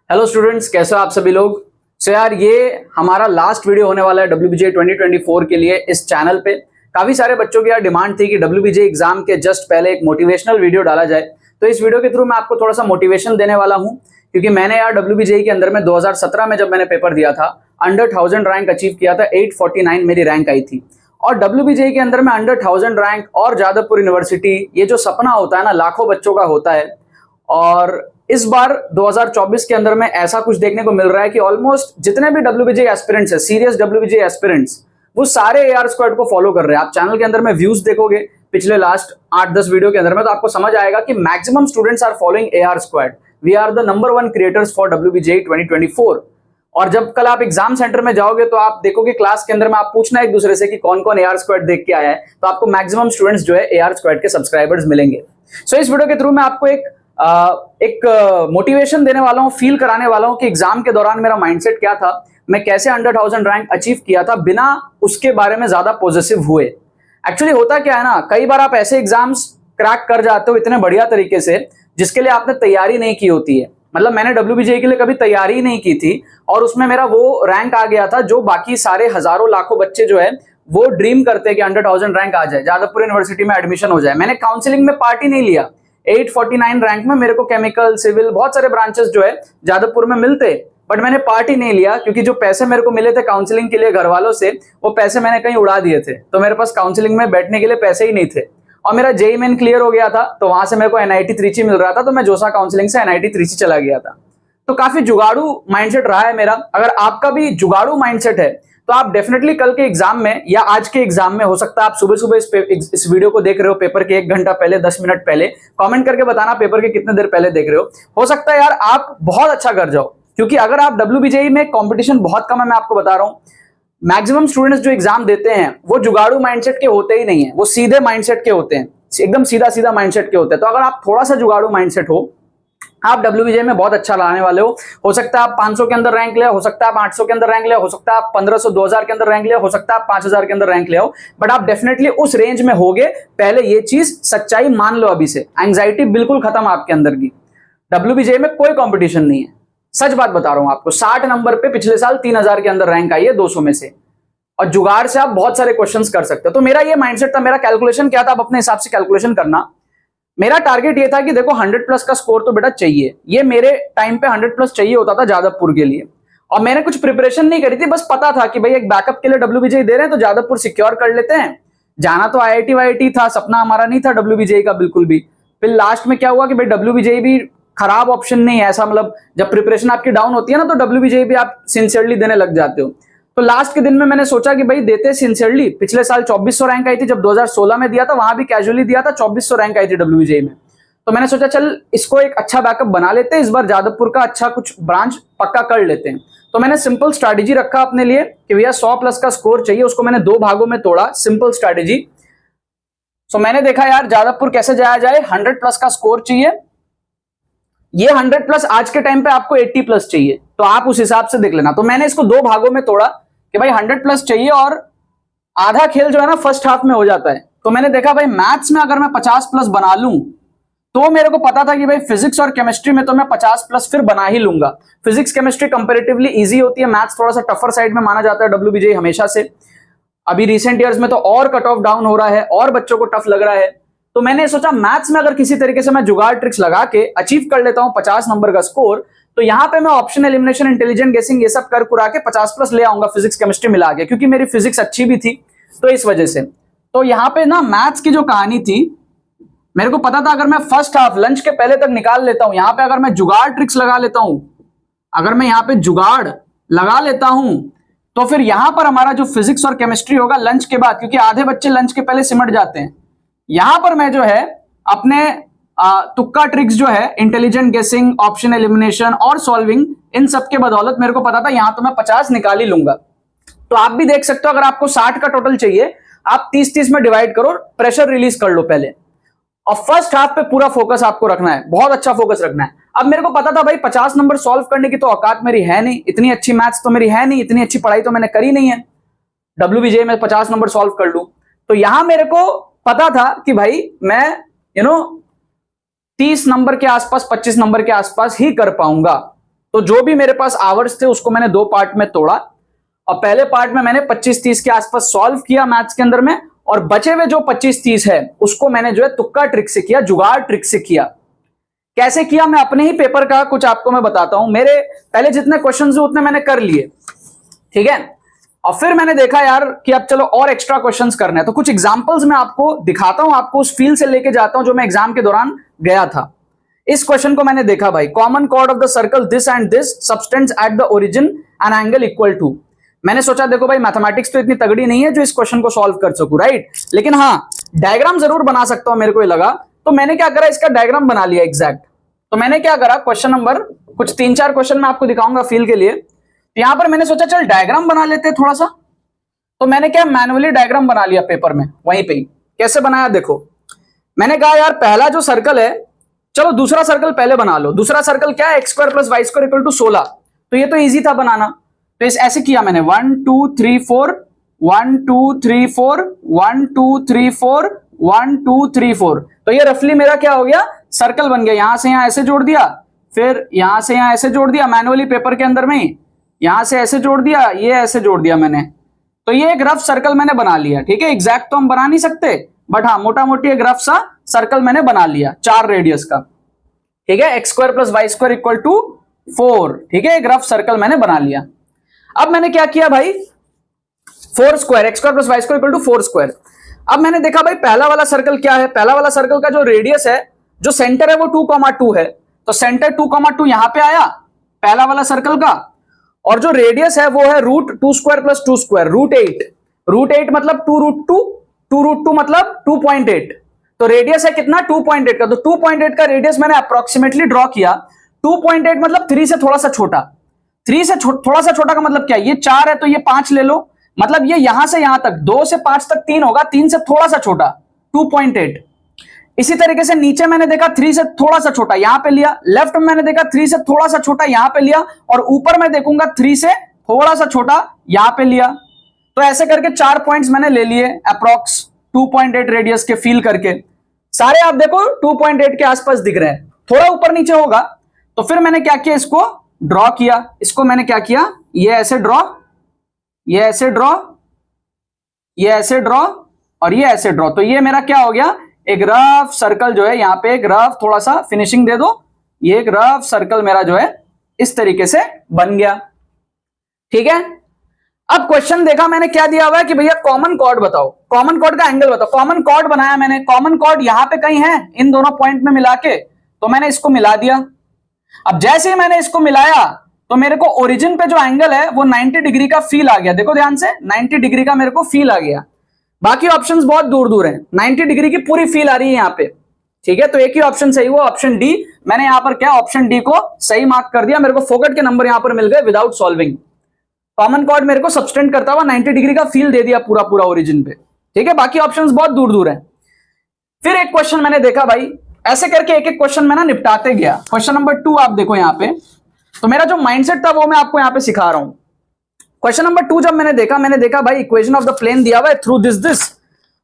Hello students, कैसे हो आप सभी लोग। यार ये हमारा लास्ट वीडियो होने वाला है WBJ 2024 के लिए इस चैनल पे। काफी सारे बच्चों की यार डिमांड थी कि WBJ एग्जाम के जस्ट पहले एक मोटिवेशनल वीडियो डाला जाए, तो इस वीडियो के थ्रू मैं आपको थोड़ा सा मोटिवेशन देने वाला हूं। क्योंकि मैंने यार WBJ के अंदर में 2017 में जब मैंने पेपर दिया था, अंडर 1000 रैंक अचीव किया था, 849 मेरी रैंक आई थी। और WBJ के अंदर में अंडर 1000 रैंक और जादवपुर यूनिवर्सिटी, ये जो सपना होता है ना, लाखों बच्चों का होता है। और इस बार 2024 के अंदर में ऐसा कुछ देखने को मिल रहा है कि ऑलमोस्ट जितने भी WBJ एस्पिरेंट्स है, सीरियस WBJ एस्पिरेंट्स, वो सारे AR स्क्वाड को फॉलो कर रहे हैं। आप चैनल के अंदर में व्यूज देखोगे पिछले लास्ट 8-10 वीडियो के अंदर में, तो आपको समझ आएगा कि maximum students are following AR squad. We are the number 1 creators for WBJ 2024। और जब कल आप एग्जाम सेंटर में जाओगे तो आप देखोगे क्लास के अंदर में आप पूछना एक दूसरे से कि कौन कौन AR स्क्वाड देख के आया है, तो आपको मैक्सिमम स्टूडेंट्स जो है AR स्क्वाड के सब्सक्राइबर्स मिलेंगे। सो इस वीडियो के थ्रू मैं आपको एक मोटिवेशन देने वाला हूं, फील कराने वाला हूं कि एग्जाम के दौरान मेरा माइंडसेट क्या था, मैं कैसे अंडर 1000 रैंक अचीव किया था बिना उसके बारे में ज्यादा पॉजिटिव हुए। एक्चुअली होता क्या है ना, कई बार आप ऐसे एग्जाम्स क्रैक कर जाते हो इतने बढ़िया तरीके से जिसके लिए आपने तैयारी नहीं की होती है। मतलब मैंने WBJ के लिए कभी तैयारी नहीं की थी और उसमें मेरा वो रैंक आ गया था जो बाकी सारे हजारों लाखों बच्चे जो है वो ड्रीम करते हैं कि अंडर 1000 रैंक आ जाए, जादवपुर यूनिवर्सिटी में एडमिशन हो जाए। मैंने काउंसलिंग में पार्ट ही नहीं लिया। 849 रैंक में मेरे को केमिकल, सिविल, बहुत सारे ब्रांचेस जो है जादवपुर में मिलते, बट मैंने पार्ट ही नहीं लिया क्योंकि जो पैसे मेरे को मिले थे काउंसलिंग के लिए घर वालों से, वो पैसे मैंने कहीं उड़ा दिए थे। तो मेरे पास काउंसलिंग में बैठने के लिए पैसे ही नहीं थे। और मेरा JEE मेन क्लियर हो गया था, तो वहां से मेरे को NIT त्रिची मिल रहा था, तो मैं जोसा काउंसलिंग से NIT त्रिची चला गया था। तो काफी जुगाड़ू माइंडसेट रहा है मेरा। अगर आपका भी जुगाड़ू माइंडसेट है तो आप डेफिनेटली कल के एग्जाम में या आज के एग्जाम में, हो सकता है आप सुबह सुबह इस वीडियो को देख रहे हो पेपर के 1 घंटा पहले, 10 मिनट पहले, कमेंट करके बताना पेपर के कितने देर पहले देख रहे हो सकता है यार आप बहुत अच्छा कर जाओ। क्योंकि अगर आप WBJ में कंपटीशन बहुत कम है, मैं आपको बता रहा हूं, मैक्सिमम स्टूडेंट्स जो एग्जाम देते हैं वो जुगाड़ू माइंडसेट के होते ही नहीं है, वो सीधे माइंडसेट के होते हैं, एकदम सीधा सीधा माइंडसेट के होते हैं। तो अगर आप थोड़ा सा जुगाड़ू माइंडसेट हो, आप WBJ में बहुत अच्छा लाने वाले हो सकता है आप 500 के अंदर रैंक ले, हो सकता है आप 800 के अंदर रैंक ले, हो सकता है आप 1500 2000 के अंदर रैंक ले, हो सकता है आप 5000 के अंदर रैंक ले आओ, बट आप डेफिनेटली उस रेंज में होगे। पहले ये चीज सच्चाई मान लो अभी से। एंग्जाइटी बिल्कुल खत्म आपके अंदर की। WBJ में कोई कंपटीशन नहीं है, सच बात बता रहा हूं आपको। 60 नंबर पे पिछले साल 3000 के अंदर रैंक आई है 200 में से, और जुगाड़ से आप बहुत सारे क्वेश्चंस कर सकते हो। तो मेरा ये माइंडसेट था, मेरा कैलकुलेशन क्या था, आप अपने हिसाब से कैलकुलेशन करना। मेरा टारगेट ये था कि देखो 100+ का स्कोर तो बेटा चाहिए। ये मेरे टाइम पे 100+ चाहिए होता था जादवपुर के लिए, और मैंने कुछ प्रिपरेशन नहीं करी थी, बस पता था कि भाई एक बैकअप के लिए WBJ दे रहे हैं तो जादवपुर सिक्योर कर लेते हैं। जाना तो IIT था, सपना हमारा नहीं था WBJ का बिल्कुल भी। फिर लास्ट में क्या हुआ कि भाई WBJ भी खराब ऑप्शन नहीं है ऐसा, मतलब जब प्रिपरेशन आपकी डाउन होती है ना तो WBJ भी आप सिंसियरली देने लग जाते हो। तो लास्ट के दिन में मैंने सोचा कि भाई देते सिंसियरली। पिछले साल 2400 रैंक आई थी, जब 2016 में दिया था वहां भी कैजुअली दिया था, 2400 रैंक आई थी WBJ में। तो मैंने सोचा चल इसको एक अच्छा बैकअप बना लेते हैं, इस बार जादवपुर का अच्छा कुछ ब्रांच पक्का कर लेते हैं। तो मैंने सिंपल स्ट्रैटेजी रखा अपने लिए कि भैया 100+ का स्कोर चाहिए, उसको मैंने 2 भागों में तोड़ा, सिंपल स्ट्रैटेजी। सो मैंने देखा यार जादवपुर कैसे जाया जाए, 100+ का स्कोर चाहिए। ये 100+ आज के टाइम पे आपको 80+ चाहिए, तो आप उस हिसाब से देख लेना। तो मैंने इसको 2 भागों में तोड़ा कि भाई 100+ चाहिए, और आधा खेल जो है ना फर्स्ट हाफ में हो जाता है। तो मैंने देखा भाई मैथ्स में अगर मैं 50+ बना लूं, तो मेरे को पता था कि भाई फिजिक्स और केमिस्ट्री में तो मैं 50+ फिर बना ही लूंगा। फिजिक्स केमिस्ट्री कंपैरेटिवली इजी होती है, मैथ्स थोड़ा सा टफर साइड में माना जाता है WBJ हमेशा से। अभी रिसेंट ईयर्स में तो और कट ऑफ डाउन हो रहा है और बच्चों को टफ लग रहा है। तो मैंने सोचा मैथ्स में अगर किसी तरीके से मैं जुगाड़ ट्रिक्स लगा के अचीव कर लेता हूं 50 नंबर का स्कोर, तो यहां पे मैं ऑप्शन एलिमिनेशन, इंटेलिजेंट गेसिंग ये सब कर कुरा के 50+ ले आऊंगा फिजिक्स केमिस्ट्री मिला के, क्योंकि मेरी फिजिक्स अच्छी भी थी तो इस वजह से। तो यहां पे ना मैथ्स की जो कहानी थी, मेरे को पता था अगर मैं फर्स्ट हाफ लंच के पहले तक निकाल लेता हूं, यहां पे अगर मैं जुगाड़ ट्रिक्स लगा लेता हूं, अगर मैं यहां पे जुगाड़ लगा लेता हूं, तो फिर यहां पर हमारा जो फिजिक्स और केमिस्ट्री होगा लंच के बाद, क्योंकि आधे बच्चे लंच के पहले सिमट जाते हैं, यहां पर मैं जो है अपने तुक्का ट्रिक्स जो है, इंटेलिजेंट गेसिंग, ऑप्शन एलिमिनेशन और सॉल्विंग, इन सब के बदौलत मेरे को पता था यहां तो मैं 50 निकाल ही लूंगा। तो आप भी देख सकते हो, अगर आपको 60 का टोटल चाहिए, आप 30-30 में डिवाइड करो, प्रेशर रिलीज कर लो पहले, और फर्स्ट हाफ पे पूरा फोकस आपको रखना है, बहुत अच्छा फोकस रखना है। अब मेरे को पता था भाई 50 नंबर सॉल्व करने की तो औकात मेरी है नहीं, इतनी अच्छी मैथ्स तो मेरी है नहीं, इतनी अच्छी पढ़ाई तो मैंने करी नहीं है WBJ में 50 नंबर सॉल्व कर लूं। तो यहां मेरे को पता था कि भाई मैं 30 नंबर के आसपास, 25 नंबर के आसपास ही कर पाऊंगा। तो जो भी मेरे पास आवर्स थे उसको मैंने 2 पार्ट में तोड़ा और पहले पार्ट में मैंने 25-30 के आसपास सॉल्व किया मैथ्स के अंदर में, और बचे हुए जो 25-30 है उसको मैंने जो है तुक्का ट्रिक से किया, जुगाड़ ट्रिक से किया। कैसे किया मैं अपने ही पेपर का कुछ आपको मैं बताता हूं। मेरे पहले जितने क्वेश्चन थे उतने मैंने कर लिए, ठीक है, और फिर मैंने देखा यार कि अब चलो और एक्स्ट्रा क्वेश्चंस करने हैं, तो कुछ एग्जांपल्स मैं आपको दिखाता हूं, आपको उस फील्ड से लेके जाता हूं जो मैं एग्जाम के दौरान गया था। इस क्वेश्चन को मैंने देखा भाई, common chord of the circle this and this subtends at the origin and angle equal to. मैंने सोचा देखो भाई मैथमेटिक्स तो इतनी तगड़ी नहीं है जो इस क्वेश्चन को सॉल्व कर सकूं, राइट, लेकिन हाँ डायग्राम जरूर बना सकता हूं, मेरे को ये लगा। तो मैंने क्या करा, इसका डायग्राम बना लिया एग्जैक्ट। तो मैंने क्या करा, क्वेश्चन नंबर कुछ 3-4 क्वेश्चन मैं आपको दिखाऊंगा फील के लिए, तो यहां पर मैंने सोचा चल डायग्राम बना लेते थोड़ा सा। तो मैंने क्या मैन्युअली डायग्राम बना लिया पेपर में वहीं पे ही। कैसे बनाया देखो, मैंने कहा यार पहला जो सर्कल है, चलो दूसरा सर्कल पहले बना लो। दूसरा सर्कल क्या है, x² + y² = 16। तो ये तो इजी था बनाना, तो इस ऐसे किया मैंने 1 2 3 4 1 2 3 4 1 2 3 4 1 2 3 4। तो ये रफली मेरा क्या हो गया, सर्कल बन गया। यहां से यहां ऐसे जोड़ दिया, फिर यहां से यहां ऐसे जोड़ दिया मैन्युअली पेपर के अंदर में, यहां से ऐसे जोड़ दिया, ये ऐसे जोड़ दिया मैंने। तो ये एक रफ सर्कल मैंने बना लिया, ठीक है। एग्जैक्ट तो हम बना नहीं सकते, बट हाँ मोटा मोटी एक रफ सा सर्कल मैंने बना लिया 4 रेडियस का, ठीक है। x² + y² = 4, ठीक है, एक रफ सर्कल मैंने बना लिया। अब मैंने क्या किया भाई, 4 स्क्वायर, x² + y² = 4 स्क्वायर। अब मैंने देखा भाई पहला वाला सर्कल क्या है, पहला वाला सर्कल का जो रेडियस है, जो सेंटर है वो 2,2 है, तो सेंटर 2,2 यहां पे आया पहला वाला सर्कल का, और जो रेडियस है वो है √2² + 2² √8। √8 मतलब 2√2, 2√2 मतलब 2.8। तो रेडियस है कितना, 2.8 का। तो 2.8 का रेडियस मैंने अप्रोक्सीमेटली ड्रॉ किया। 2.8 मतलब 3 से थोड़ा सा छोटा। 3 से थोड़ा सा छोटा का मतलब क्या, ये 4 है तो ये 5 ले लो, मतलब ये यहां से यहां तक 2 से 5 तक 3 होगा, 3 से थोड़ा सा छोटा 2.8। इसी तरीके से नीचे मैंने देखा 3 से थोड़ा सा छोटा, यहां पे लिया। लेफ्ट में मैंने देखा 3 से थोड़ा सा छोटा, यहां पे लिया। और ऊपर मैं देखूंगा 3 से थोड़ा सा छोटा, यहां पे लिया। तो ऐसे करके 4 पॉइंट्स मैंने ले लिए अप्रॉक्स 2.8 रेडियस के फील करके। सारे आप देखो 2.8 के आसपास दिख रहे हैं, थोड़ा ऊपर नीचे होगा। तो फिर मैंने क्या किया, इसको ड्रॉ किया। इसको मैंने क्या किया, ये ऐसे ड्रॉ, ये ऐसे ड्रॉ, ये ऐसे ड्रॉ और ये ऐसे ड्रॉ। तो ये मेरा क्या हो गया, एक रफ सर्कल जो है, यहां पे एक रफ थोड़ा सा फिनिशिंग दे दो, ये एक रफ सर्कल मेरा जो है इस तरीके से बन गया, ठीक है। अब क्वेश्चन देखा मैंने क्या दिया हुआ है कि भैया कॉमन कॉर्ड बताओ, कॉमन कॉर्ड का एंगल बताओ। कॉमन कॉर्ड बनाया मैंने, कॉमन कॉर्ड यहां पे कहीं है इन दोनों पॉइंट में मिला के, तो मैंने इसको मिला दिया। अब जैसे ही मैंने इसको मिलाया तो मेरे को ओरिजिन पे जो एंगल है वो 90 डिग्री का फील आ गया। देखो ध्यान से, 90 डिग्री का मेरे को फील आ गया। बाकी ऑप्शंस बहुत दूर दूर हैं, 90 डिग्री की पूरी फील आ रही है यहाँ पे, ठीक है। तो एक ही ऑप्शन सही हुआ, ऑप्शन डी। मैंने यहाँ पर क्या, ऑप्शन डी को सही मार्क कर दिया। मेरे को फोकट के नंबर यहाँ पर मिल गए विदाउट सॉल्विंग। कॉमन कॉर्ड मेरे को सबस्टेंड करता हुआ 90 डिग्री का फील दे दिया पूरा पूरा ओरिजिन पे, ठीक है। बाकी ऑप्शंस बहुत दूर दूर हैं। फिर एक क्वेश्चन मैंने देखा भाई, ऐसे करके एक एक क्वेश्चन मैं ना निपटाते गया। क्वेश्चन नंबर 2 आप देखो यहाँ पे, तो मेरा जो माइंडसेट था वो मैं आपको यहाँ पे सिखा रहा हूं। क्वेश्चन नंबर 2 जब मैंने देखा भाई इक्वेशन ऑफ द प्लेन दिया हुआ है थ्रू दिस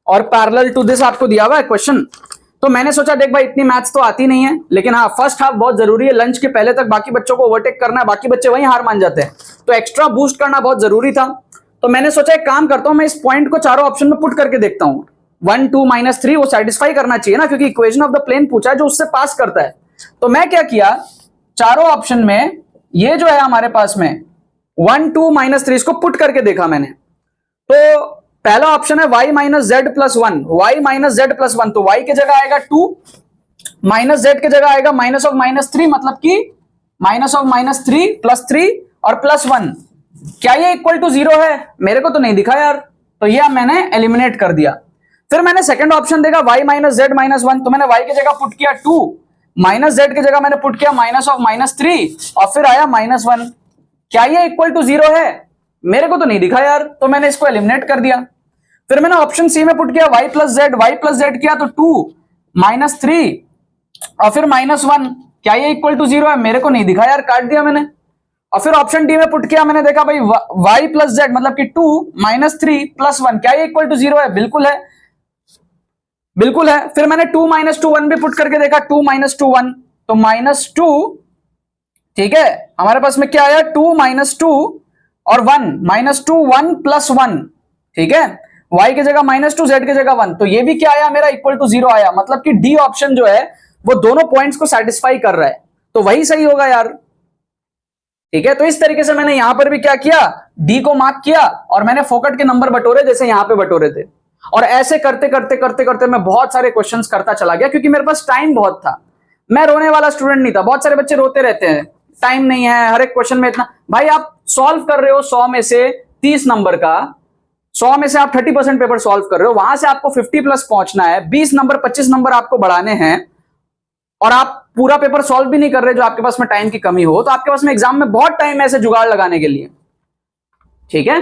और पैरेलल टू दिस आपको दिया हुआ है क्वेश्चन। तो मैंने सोचा देख भाई इतनी मैथ्स तो आती नहीं है, लेकिन हाँ फर्स्ट हाफ बहुत जरूरी है, लंच के पहले तक बाकी बच्चों को ओवरटेक करना है, बाकी बच्चे वहीं हार मान जाते हैं, तो एक्स्ट्रा बूस्ट करना बहुत जरूरी था। तो मैंने सोचा एक काम करता हूं, मैं इस पॉइंट को चारों ऑप्शन में पुट करके देखता हूं। 1 2 -3 वो सेटिस्फाई करना चाहिए ना, क्योंकि इक्वेशन ऑफ द प्लेन पूछा है जो उससे पास करता है। तो मैं क्या किया, चारों ऑप्शन में ये जो है हमारे पास में 1 2 -3 इसको पुट करके देखा मैंने। तो पहला ऑप्शन है y - z + 1, y - z + 1, तो y के जगह आएगा 2, माइनस z के जगह आएगा -3, मतलब कि -3 +3 और +1। क्या ये इक्वल टू 0 है? मेरे को तो नहीं दिखा यार, तो ये मैंने एलिमिनेट कर दिया। फिर मैंने सेकंड ऑप्शन देखा y - z - 1, तो मैंने y की जगह पुट किया 2, माइनस z की जगह मैंने पुट किया -3 और फिर आया -1। क्या ये इक्वल टू 0 है? मेरे को तो नहीं दिखा यार, तो मैंने इसको एलिमिनेट कर दिया। फिर मैंने ऑप्शन सी में पुट किया y + z किया तो 2 -3 और फिर -1। क्या ये इक्वल टू 0 है? मेरे को नहीं दिखा यार, काट दिया मैंने। और फिर ऑप्शन डी में पुट किया, मैंने देखा भाई y + z मतलब कि 2 -3 +1, क्या ये इक्वल टू 0 है? बिल्कुल है, बिल्कुल है। फिर मैंने 2 - 2 1 भी पुट करके देखा, 2 - 2 1, तो -2 ठीक है, हमारे पास में क्या आया, 2 -2 और 1, -2 1 + 1, ठीक है, y की जगह -2 z की जगह 1, तो ये भी क्या आया मेरा, इक्वल टू 0 आया, मतलब कि डी ऑप्शन जो है वो दोनों पॉइंट्स को सेटिस्फाई कर रहा है, तो वही सही होगा यार। ठीक है, तो इस तरीके से मैंने यहां पर भी क्या किया, डी को मार्क किया और मैंने फोकट के नंबर बटोरे जैसे यहां पे बटोरे थे, और ऐसे करते करते करते करते मैं बहुत सारे क्वेश्चंस करता चला गया, क्योंकि मेरे पास टाइम बहुत था, मैं रोने वाला स्टूडेंट नहीं था। बहुत सारे बच्चे रोते रहते हैं, टाइम नहीं है, हर एक क्वेश्चन में इतना, भाई आप सॉल्व कर रहे हो 100 में से 30 नंबर का, 100 में से आप 30% पेपर सॉल्व कर रहे हो, वहां से आपको 50+ पहुंचना है, 20 नंबर 25 नंबर आपको बढ़ाने हैं, और आप पूरा पेपर सॉल्व भी नहीं कर रहे जो आपके पास में टाइम की कमी हो, तो आपके पास में एग्जाम में बहुत टाइम है ऐसे जुगाड़ लगाने के लिए। ठीक है,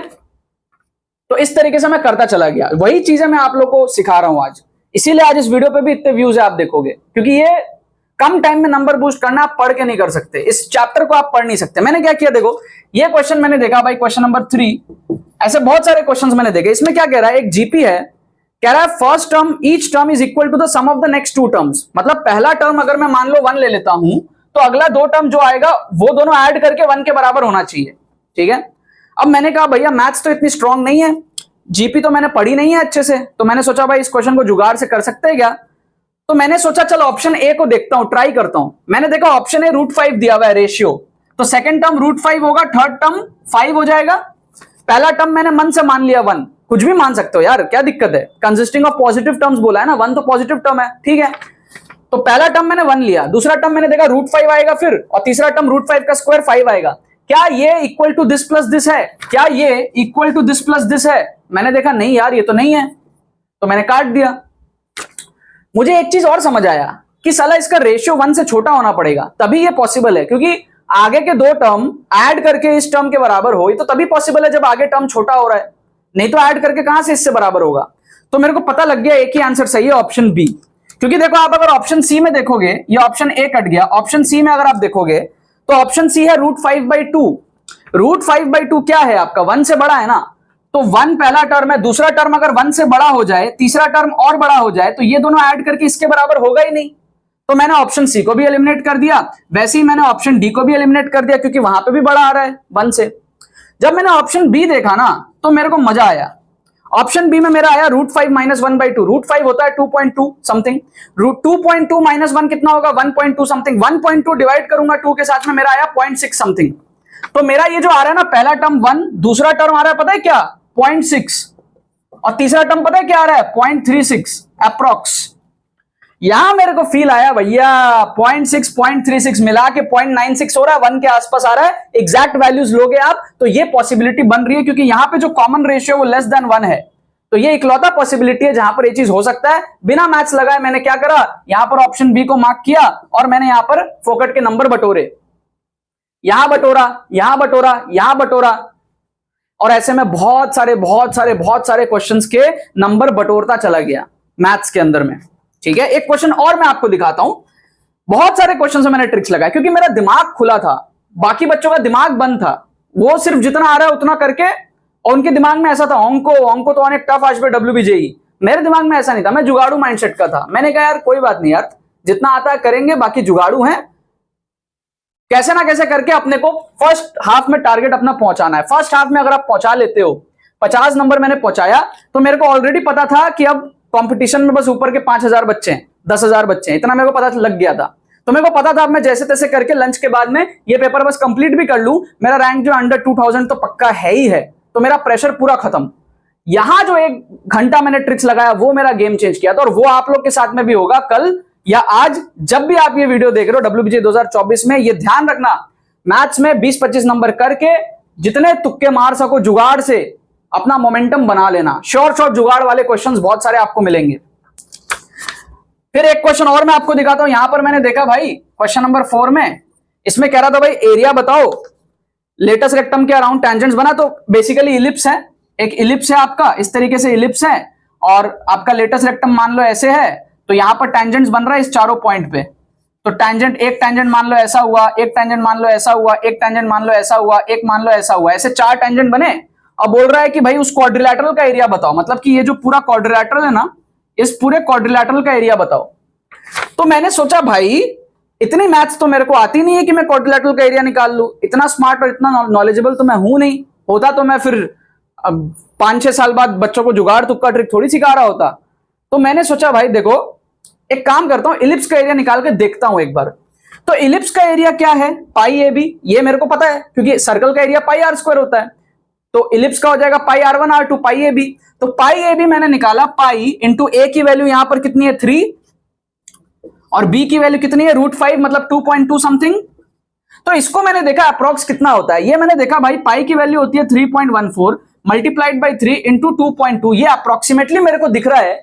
तो इस तरीके से मैं करता चला गया, वही चीजें मैं आप लोग को सिखा रहा हूं आज, इसीलिए आज इस वीडियो पे भी इतने व्यूज है आप देखोगे, क्योंकि ये कम टाइम में नंबर बूस्ट करना आप पढ़ के नहीं कर सकते, इस चैप्टर को आप पढ़ नहीं सकते। मैंने क्या किया, देखो ये क्वेश्चन मैंने देखा भाई, क्वेश्चन नंबर 3, ऐसे बहुत सारे क्वेश्चंस मैंने देखे। इसमें क्या कह रहा है, एक जीपी है, कह रहा है first term each term is equal to the sum of the next 2 terms, मतलब पहला टर्म अगर मैं मान लो 1 ले लेता हूं, तो अगला 2 टर्म जो आएगा वो दोनों ऐड करके 1 के बराबर होना चाहिए। ठीक है, अब मैंने कहा भैया मैथ्स तो इतनी स्ट्रांग नहीं है, जीपी तो मैंने पढ़ी नहीं है अच्छे से, तो मैंने सोचा भाई इस क्वेश्चन को जुगाड़ से कर सकते हैं क्या, तो मैंने सोचा चलो ऑप्शन ए को देखता हूं, ट्राई करता हूं। मैंने देखा ऑप्शन ए √5 दिया हुआ है रेशियो, तो सेकंड टर्म √5 होगा, थर्ड टर्म 5 हो जाएगा, पहला टर्म मैंने मन से मान लिया 1, कुछ भी मान सकते हो यार, क्या दिक्कत है, कंसिस्टिंग ऑफ पॉजिटिव टर्म्स बोला है ना, 1 तो पॉजिटिव टर्म है, ठीक है, तो पहला टर्म मैंने 1 लिया, दूसरा टर्म मैंने देखा √5 आएगा फिर, और तीसरा टर्म √5 का स्क्वायर 5 आएगा, क्या ये equal to this plus this है, क्या ये equal to this plus this है, मैंने देखा नहीं यार ये तो नहीं है, तो मैंने काट दिया। मुझे एक चीज और समझ आया कि साला इसका रेशियो 1 से छोटा होना पड़ेगा, तभी ये पॉसिबल है, क्योंकि आगे के 2 टर्म ऐड करके इस टर्म के बराबर हो, तो तभी पॉसिबल है जब आगे टर्म छोटा हो रहा है, नहीं तो ऐड करके कहां से इससे बराबर होगा। तो मेरे को पता लग गया एक ही आंसर सही है, ऑप्शन बी, क्योंकि देखो आप अगर ऑप्शन सी में देखोगे, ये ऑप्शन ए कट गया, ऑप्शन सी में अगर आप देखोगे तो ऑप्शन सी है √5/2, √5/2 क्या है आपका, 1 से बड़ा है ना, तो 1 पहला टर्म है, दूसरा टर्म अगर 1 से बड़ा हो जाए, तीसरा टर्म और बड़ा हो जाए, तो ये दोनों ऐड करके इसके बराबर होगा ही नहीं, तो मैंने ऑप्शन सी को भी एलिमिनेट कर दिया, वैसे ही मैंने ऑप्शन डी को भी एलिमिनेट कर दिया, क्योंकि वहां पे भी बड़ा आ रहा है 1 से। जब मैंने ऑप्शन बी देखा ना, तो मेरे को मजा आया, ऑप्शन बी में मेरा आया √5 - 1/2, √5 होता है 2.2 समथिंग, 2.2 - 1 कितना होगा, 1.2 समथिंग, 1.2 डिवाइड करूंगा 2 के साथ में, मेरा आया 0.6 समथिंग, तो मेरा ये जो आ रहा है ना, पहला टर्म 1, दूसरा टर्म आ रहा है पता है क्या, 0.6, और तीसरा टर्म पता है क्या आ रहा है, 0.36 अप्रोक्स। यहां मेरे को फील आया भैया 0.6 0.36 मिला के 0.96 हो रहा है, 1 के आसपास आ रहा है, एग्जैक्ट वैल्यूज लोगे आप तो ये पॉसिबिलिटी बन रही है, क्योंकि यहां पे जो कॉमन रेशियो वो लेस देन 1 है, तो ये इकलौता पॉसिबिलिटी है जहां पर ये चीज हो सकता है। बिना मैथ्स लगाए मैंने क्या करा, यहां पर ऑप्शन बी को मार्क किया, और मैंने यहां पर फोकट के नंबर बटोरे, यहां बटोरा, यहां बटोरा, यहां बटोरा, और ऐसे में बहुत सारे क्वेश्चंस के नंबर बटोरता चला गया मैथ्स के अंदर में। ठीक है, एक क्वेश्चन और मैं आपको दिखाता हूं, बहुत सारे क्वेश्चन से मैंने ट्रिक्स लगाया, क्योंकि मेरा दिमाग खुला था, बाकी बच्चों का दिमाग बंद था, वो सिर्फ जितना आ रहा है उतना करके, और उनके दिमाग में ऐसा था अंको तो अनेक टफ आज पे WBJE, मेरे दिमाग में ऐसा नहीं था, मैं जुगाड़ू माइंडसेट का था। मैंने कहा यार कोई बात नहीं यार, जितना आता है करेंगे, बाकी जुगाड़ू हैं, कैसे ना कैसे करके अपने को फर्स्ट हाफ में टारगेट अपना पहुंचाना है। फर्स्ट हाफ में अगर आप पहुंचा लेते हो, 50 नंबर मैंने पहुंचाया, तो मेरे को ऑलरेडी पता था कि अब कंपटीशन में बस ऊपर के 5000 बच्चे हैं, 10,000 बच्चे हैं, इतना मेरे को पता लग गया था। तो मेरे को पता था अब मैं जैसे तैसे करके लंच के बाद में ये पेपर बस कंप्लीट भी कर लूं, मेरा रैंक जो अंडर 2000 तो पक्का है ही है, तो मेरा प्रेशर पूरा खत्म। यहां जो 1 घंटा मैंने ट्रिक्स लगाया वो मेरा गेम चेंज किया था, और वो आप लोग के साथ में भी होगा कल या आज, जब भी आप ये वीडियो देख रहे हो WBJ 2024 में। ये ध्यान रखना, मैथ्स में 20-25 नंबर करके जितने तुक्के मार सको जुगाड़ से अपना मोमेंटम बना लेना। शॉर्ट जुगाड़ वाले क्वेश्चंस बहुत सारे आपको मिलेंगे। फिर एक क्वेश्चन और मैं आपको दिखाता हूं, यहां पर मैंने देखा भाई क्वेश्चन नंबर 4 में, इसमें कह रहा था भाई एरिया बताओ लेटस रेक्टम के अराउंड टेंजेंट्स बना, तो बेसिकली इलिप्स है, एक इलिप्स है आपका, इस तरीके से इलिप्स है, और आपका लेटस रेक्टम मान लो ऐसे है, तो यहां पर टेंजेंट्स बन रहा है इस चारों पॉइंट पे, तो टेंजेंट, एक टेंजेंट मान लो ऐसा हुआ, एक टेंजेंट मान लो ऐसा हुआ, एक टेंजेंट मान लो ऐसा हुआ, एक मान लो ऐसा हुआ, ऐसे 4 टेंजेंट बने। अब बोल रहा है कि भाई उस क्वाड्रिलैटरल का एरिया बताओ, मतलब कि ये जो पूरा क्वाड्रिलैटरल है ना, इस पूरे क्वाड्रिलैटरल का एरिया बताओ। तो मैंने सोचा भाई इतनी मैथ्स तो मेरे को आती नहीं है कि मैं क्वाड्रिलेटरल का एरिया निकाल लूं। इतना स्मार्ट और इतना नॉलेजेबल तो मैं हूं नहीं। होता तो मैं फिर 5-6 साल बाद बच्चों को जुगाड़ तुक्का ट्रिक थोड़ी सिखा रहा होता। तो मैंने सोचा भाई देखो एक काम करता हूं, इलिप्स का एरिया निकाल के देखता हूं एक बार। तो इलिप्स का एरिया क्या है? पाई ए बी, ये मेरे को पता है क्योंकि सर्कल का एरिया पाई आर स्क्वायर होता है। तो इलिप्स का हो जाएगा पाई R1 R2 pi A B. तो पाई ए बी मैंने निकाला, पाई इंटू ए की वैल्यू यहां पर कितनी है 3 और बी की वैल्यू कितनी है √5 मतलब 2.2 समथिंग। तो इसको मैंने देखा अप्रोक्स कितना होता है। ये मैंने देखा भाई पाई की वैल्यू होती है 3.14 मल्टीप्लाइड बाई 3 इंटू 2.2। ये अप्रोक्सीमेटली मेरे को दिख रहा है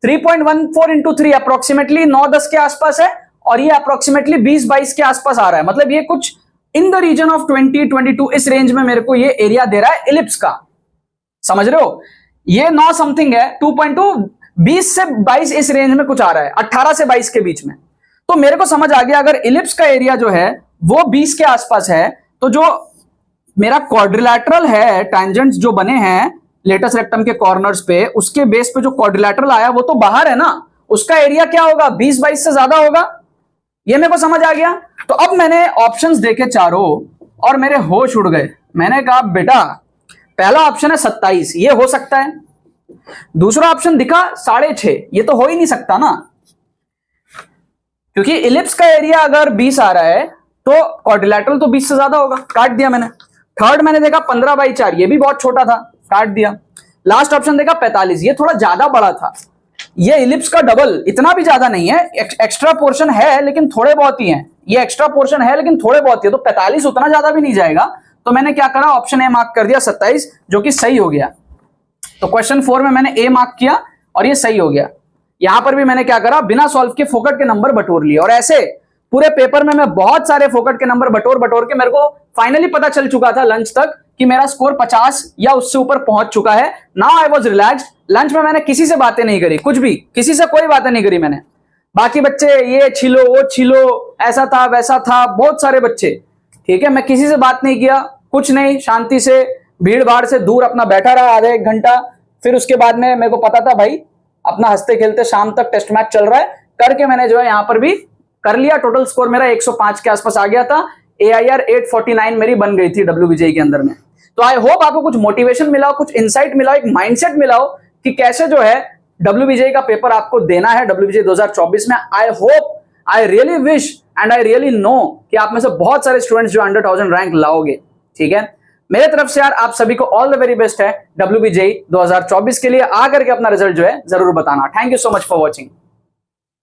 3.14 इंटू 3 अप्रोक्सीमेटली 9-10 के आसपास है और ये अप्रोक्सीमेटली 20-22 के आसपास आ रहा है। मतलब ये कुछ इन द रीजन ऑफ 20-22 इस रेंज में मेरे को ये एरिया दे रहा है इलिप्स का। समझ रहे हो? ये 9 समथिंग है, 2.2 20 से 22 इस रेंज में कुछ आ रहा है, 18 से 22 के बीच में। तो मेरे को समझ आ गया अगर इलिप्स का एरिया जो है वो 20 के आसपास है तो जो मेरा क्वाड्रिलैटरल है, टैंजेंट्स जो बने हैं लेटस रेक्टम के कॉर्नर्स पे, उसके बेस पे जो क्वाड्रिलैटरल आया वो तो बाहर है ना, उसका एरिया क्या होगा 20-22 से ज्यादा होगा। ये मेरे को समझ आ गया। तो अब मैंने ऑप्शंस देखे चारों और मेरे होश उड़ गए। मैंने कहा बेटा पहला ऑप्शन है 27, ये हो सकता है। दूसरा ऑप्शन दिखा 6.5, ये तो हो ही नहीं सकता ना, क्योंकि इलिप्स का एरिया अगर 20 आ रहा है तो क्वाड्रिलैटरल तो 20 से ज्यादा होगा, काट दिया मैंने। थर्ड मैंने देखा 15/4, ये भी बहुत छोटा था, काट दिया। लास्ट ऑप्शन देखा 45, ये थोड़ा ज्यादा बड़ा था, ये इलिप्स का डबल, इतना भी ज्यादा नहीं है, एक्स्ट्रा पोर्शन है लेकिन थोड़े बहुत ही है। ये एक्स्ट्रा पोर्शन है लेकिन थोड़े बहुत ही है, तो 45 उतना ज्यादा भी नहीं जाएगा। तो मैंने क्या करा, ऑप्शन ए मार्क कर दिया 27, जो कि सही हो गया। तो क्वेश्चन 4 में मैंने ए मार्क किया और ये सही हो गया। यहां पर भी मैंने क्या करा, बिना सॉल्व के फोकट के नंबर बटोर लिए। और ऐसे पूरे पेपर में मैं बहुत सारे फोकट के नंबर बटोर के मेरे को फाइनली पता चल चुका था लंच तक कि मेरा स्कोर 50 या उससे ऊपर पहुंच चुका है। Now I was relaxed. Lunch में मैंने किसी से बातें नहीं करी, कुछ भी, किसी से कोई बातें नहीं करी मैंने। बाकी बच्चे ये छिलो वो छिलो, ऐसा था वैसा था, बहुत सारे बच्चे, ठीक है, मैं किसी से बात नहीं किया, कुछ नहीं, शांति से भीड़ भाड़ से दूर अपना बैठा रहा आधा एक घंटा। फिर उसके बाद में मेरे को पता था भाई अपना हंसते खेलते शाम तक टेस्ट मैच चल रहा है, करके मैंने जो है यहाँ पर भी कर लिया। टोटल स्कोर मेरा 105 के आसपास आ गया था। AIR 849 मेरी बन गई थी WBJ के अंदर में। तो आई होप आपको कुछ मोटिवेशन मिला हो, कुछ इंसाइट मिला हो, एक माइंडसेट मिला हो कि कैसे जो है WBJ का पेपर आपको देना है WBJ 2024 में। I hope, I really wish and I really know कि आप में से बहुत सारे स्टूडेंट्स जो 100,000 रैंक लाओगे। ठीक है, मेरे तरफ से यार आप सभी को ऑल द वेरी बेस्ट है WBJ 2024 के लिए। आकर के अपना रिजल्ट जो है जरूर बताना। Thank you so much for watching.